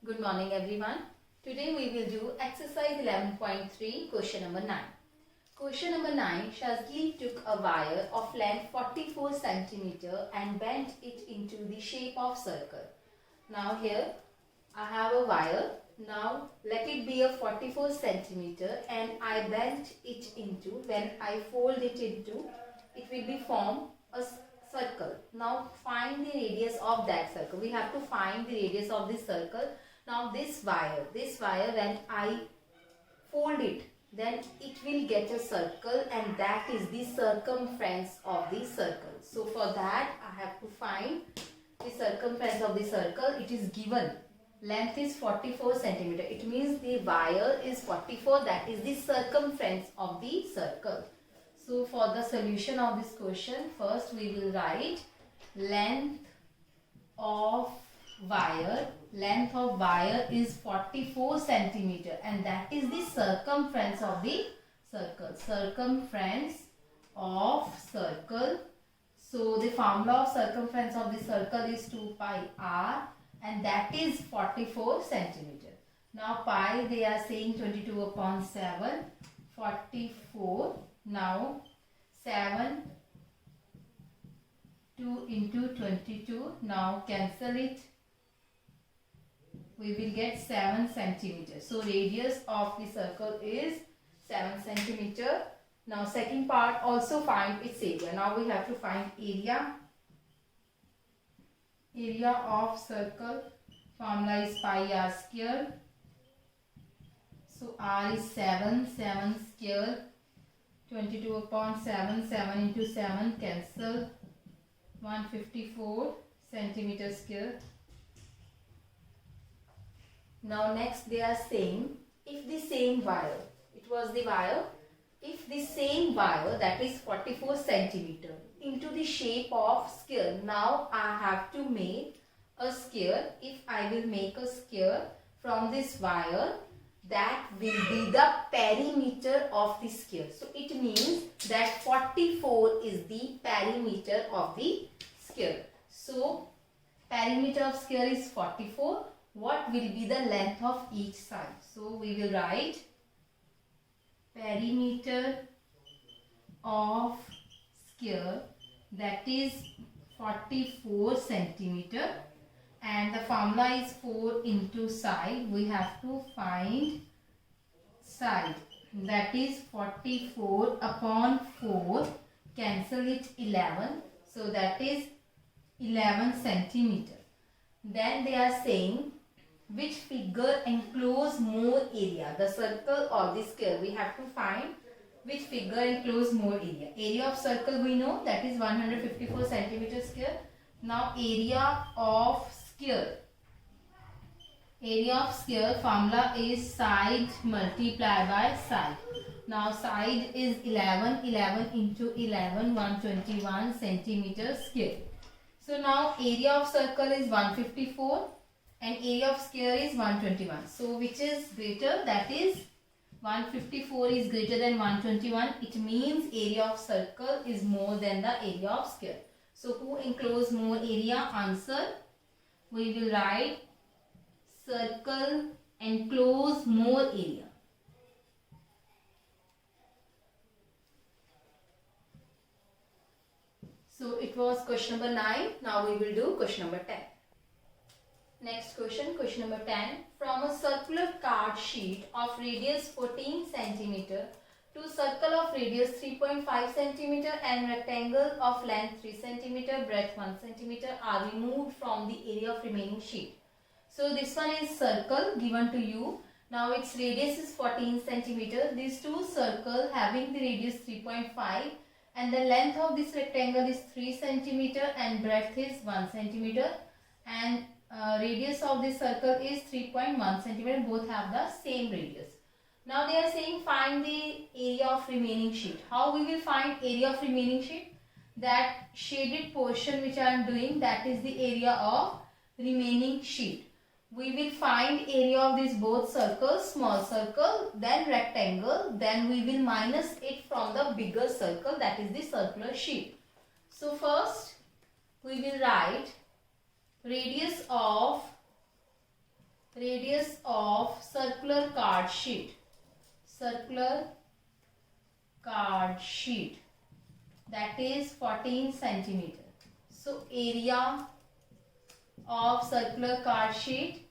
Good morning everyone. Today we will do exercise 11.3 question number 9. Question number 9, Shazli took a wire of length 44 cm and bent it into the shape of circle. Now here I have a wire. Now let it be a 44 cm and I bent it into, when I fold it into, it will be form a circle. Now find the radius of that circle. We have to find the radius of this circle. Now this wire when I fold it, then it will get a circle, and that is the circumference of the circle. So for that I have to find the circumference of the circle. It is given length is 44 cm. It means the wire is 44, that is the circumference of the circle. So for the solution of this question, first we will write length of wire is 44 cm, and that is the circumference of the circle. Circumference of circle. So the formula of circumference of the circle is 2 pi r, and that is 44 cm. Now pi, they are saying 22 upon 7, 44. Now 7, 2 into 22. Now cancel it. We will get 7 cm. So radius of the circle is 7 cm. Now second part, also find its area. Now we have to find area. Area of circle, formula is pi r square. So r is 7 square. 22 upon 7, 7 into 7, cancel. 154 centimeter square. Now next they are saying, if the same wire, it was the wire, if the same wire, that is 44 centimeter, into the shape of square. Now I have to make a square. If I will make a square from this wire, that will be the perimeter of the square. So it means that 44 is the perimeter of the square. So perimeter of square is 44. What will be the length of each side? So we will write perimeter of square, that is 44 centimeter, and the formula is 4 into side. We have to find side, that is 44 upon 4, cancel it 11, so that is 11 centimeter. Then they are saying, which figure enclose more area, the circle or the square? We have to find which figure enclose more area. Area of circle we know, that is 154 centimeter square. Now area of square. Area of square formula is side multiplied by side. Now side is 11, 11 into 11, 121 centimeter square. So now area of circle is 154 and area of square is 121. So which is greater? That is 154 is greater than 121. It means area of circle is more than the area of square. So who enclose more area? Answer. We will write circle enclose more area. So it was question number 9. Now we will do question number 10. Next question, question number 10. From a circular card sheet of radius 14 cm to circle of radius 3.5 cm and rectangle of length 3 cm, breadth 1 cm are removed from the area of remaining sheet. So this one is circle given to you. Now its radius is 14 cm. These two circles having the radius 3.5 and the length of this rectangle is 3 cm and breadth is 1 cm, and radius of this circle is 3.1 cm. Both have the same radius. Now they are saying find the area of remaining sheet. How we will find area of remaining sheet? That shaded portion which I am doing, that is the area of remaining sheet. We will find area of these both circles, small circle, then rectangle, then we will minus it from the bigger circle, that is the circular sheet. So first we will write radius of of circular card sheet. Circular card sheet, that is 14 centimeter. So area of circular card sheet,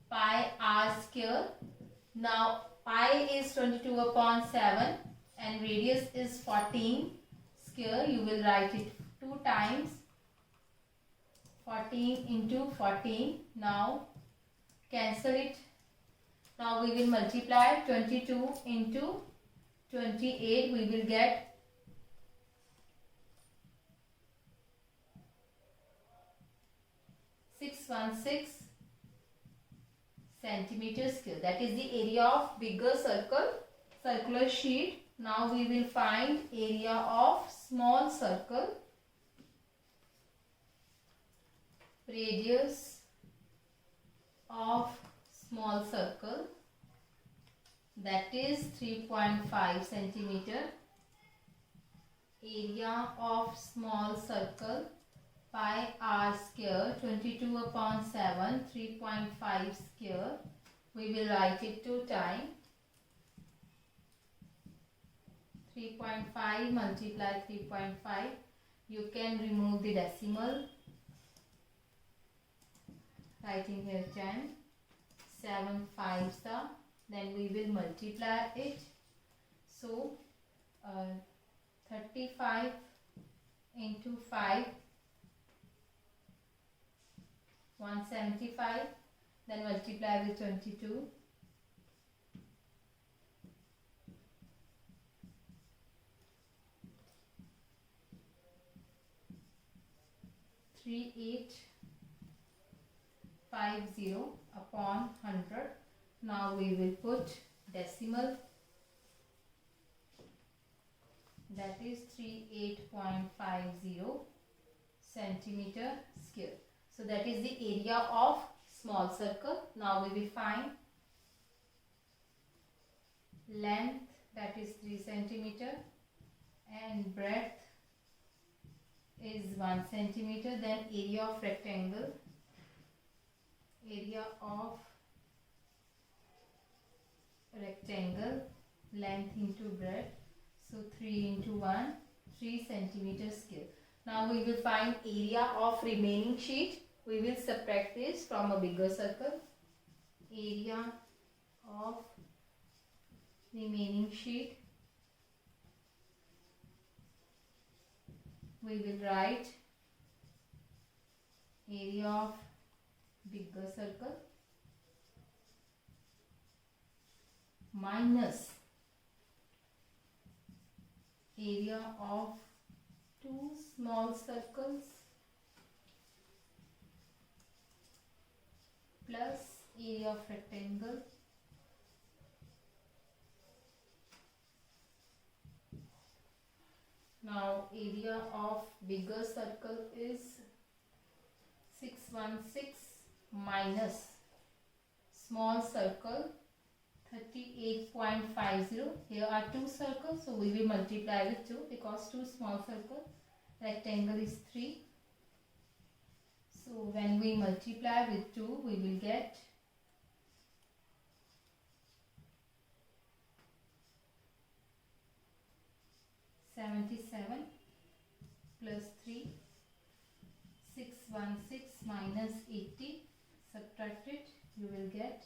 pi r square. Now pi is 22 upon 7 and radius is 14 square. You will write it 2 times 14 into 14. Now cancel it. Now we will multiply 22 into 28. We will get 616 centimeter square. That is the area of bigger circular sheet. Now we will find area of small circle. Radius of small circle, that is 3.5 centimeter. Area of small circle, pi r square, 22 upon 7, 3.5 square. We will write it 2 times. 3.5 multiply 3.5. You can remove the decimal. Writing here 10. 7 5s are. Then we will multiply it. So 35 into 5, 175. Then multiply with 22. 3850 upon 100. Now we will put decimal, that is 38.50 centimeter square. So that is the area of small circle. Now we will find length, that is 3 centimeter, and breadth is 1 centimeter. Then area of rectangle, area of rectangle, length into breadth, so 3 into 1, 3 centimeter square. Now we will find area of remaining sheet. We will subtract this from a bigger circle. Area of remaining sheet, we will write area of bigger circle minus area of 2 small circles plus area of rectangle Now area of bigger circle is 616 minus small circle 38.50. Here are 2 circles, so we will multiply with 2 because 2 small circle, rectangle is 3. So when we multiply with 2, we will get 77 plus 3, 616 minus 80, subtract it, you will get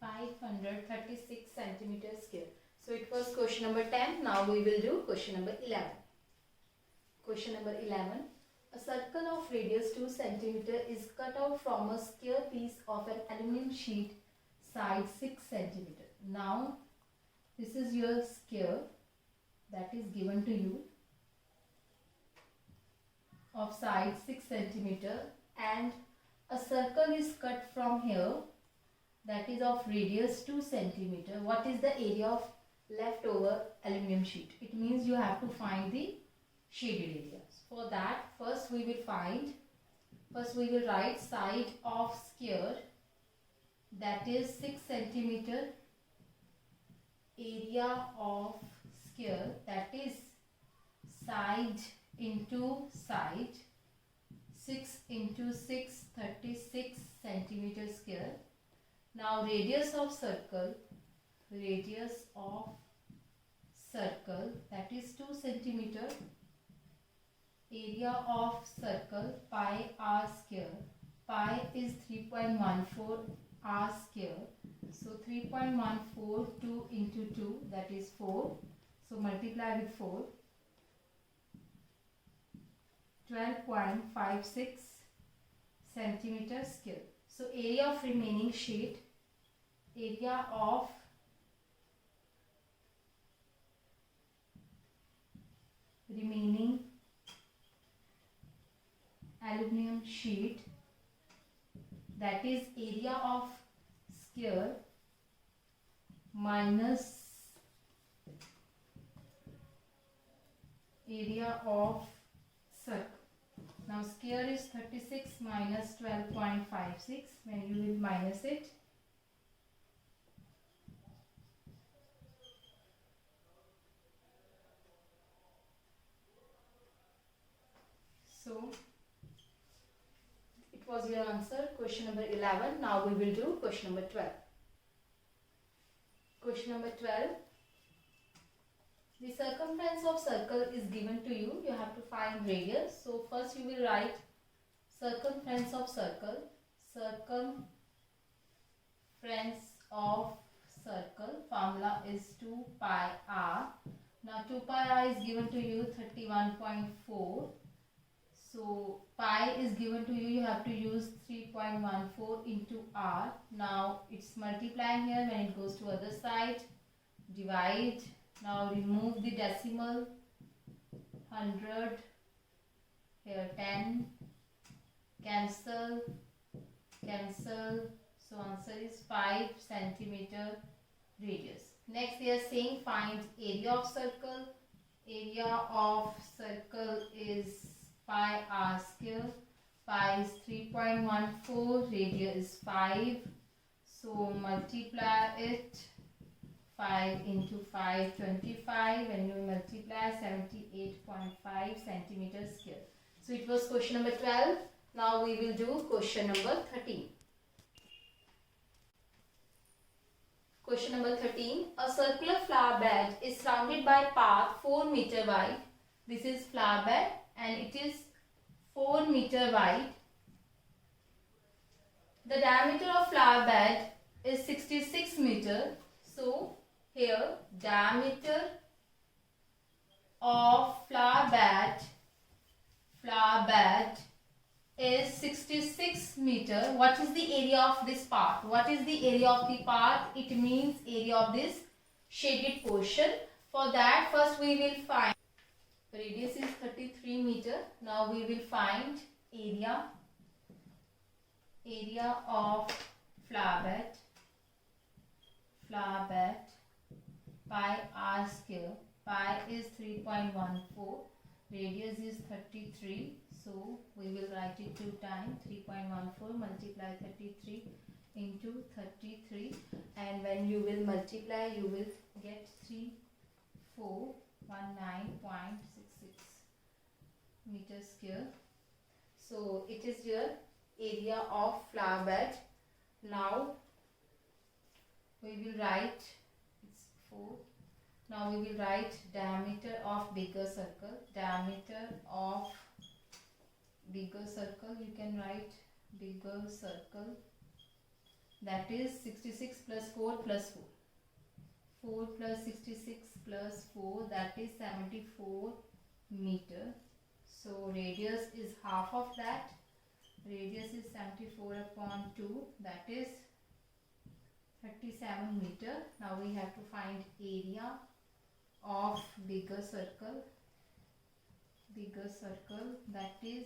536 centimeters square. So it was question number 10. Now we will do question number 11. Question number 11. A circle of radius 2 centimeter is cut out from a square piece of an aluminum sheet side 6 centimeter. Now this is your square that is given to you of side 6 centimeter, and a circle is cut from here that is of radius 2 centimeter. What is the area of leftover aluminum sheet? It means you have to find the shaded areas. For that, first we will write side of square, that is 6 centimeter, area of square, that is side into side, 6 into 6, 36 centimeter square. Now radius of circle that is 2 centimeter. Area of circle pi r square. Pi is 3.14 r square. So 3.14 2 into 2, that is 4. So multiply with 4. 12.56 centimeter square. So area of remaining sheet, area of remaining aluminum sheet, that is area of square minus area of circle. Now square is 36 minus 12.56, when you will minus it. So it was your answer, question number 11. Now we will do question number 12. Question number 12. The circumference of circle is given to you. You have to find radius. So first you will write circumference of circle. Circumference of circle. Formula is 2 pi r. Now 2 pi r is given to you 31.4. So pi is given to you. You have to use 3.14 into r. Now it's multiplying here. When it goes to other side, divide. Now remove the decimal, 100, here 10, cancel, so answer is 5 centimeter radius. Next they are saying find area of circle. Area of circle is pi r square, pi is 3.14, radius is 5, so multiply it. 5 into 5, 25, and you multiply 78.5 centimeters square. So it was question number 12. Now we will do question number 13. Question number 13. A circular flower bed is surrounded by path 4 meter wide. This is flower bed and it is 4 meter wide. The diameter of flower bed is 66 meter. So here diameter of flower bed is 66 meter. What is the area of this part? What is the area of the part? It means area of this shaded portion. For that first we will find radius is 33 meter. Now we will find area of flower bed pi r square. Pi is 3.14, radius is 33, so we will write it 2 times. 3.14 multiply 33 into 33, and when you will multiply you will get 3419.66 meter square. So it is your area of flower bed. Now we will write, it's 4. Now we will write diameter of bigger circle. Diameter of bigger circle, you can write bigger circle, that is 66 plus 4 plus 4. 4 plus 66 plus 4, that is 74 meter. So radius is half of that. Radius is 74 upon 2, that is 37 meter. Now we have to find area of bigger circle, that is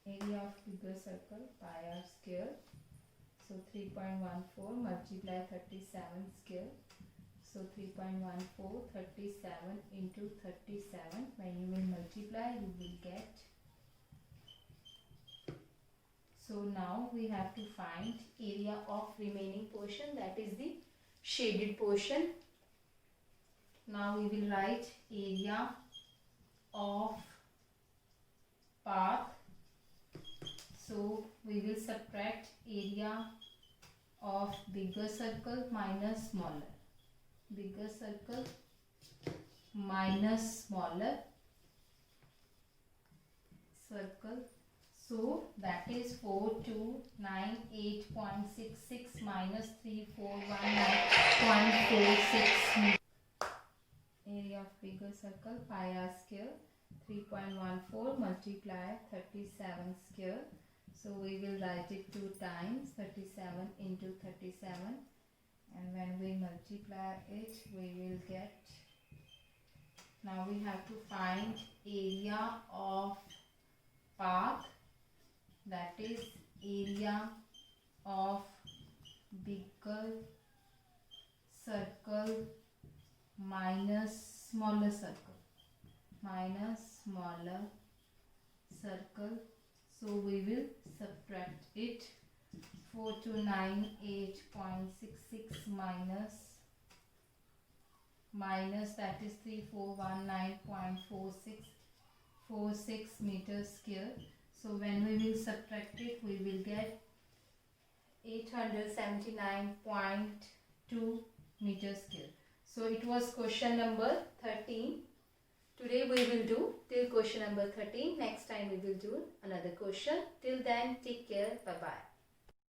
area of bigger circle pi r square. So 3.14 multiply 37 square. So 3.14 37 into 37. When you will multiply you will get. So now we have to find area of remaining portion, that is the shaded portion. Now we will write area of path So we will subtract area of bigger circle minus smaller. Bigger circle minus smaller circle. So that is 4298.66 minus 3419.46. Area of bigger circle pi r square 3.14 multiply 37 square. So we will write it 2 times, 37 into 37, and when we multiply it we will get, now we have to find area of path, that is area of bigger circle minus smaller circle, so we will subtract it. 4298.66 minus that is 3419.46 meters square. So when we will subtract it we will get 879.2 meters square. So it was question number 13. Today we will do till question number 13. Next time we will do another question. Till then, take care. Bye bye.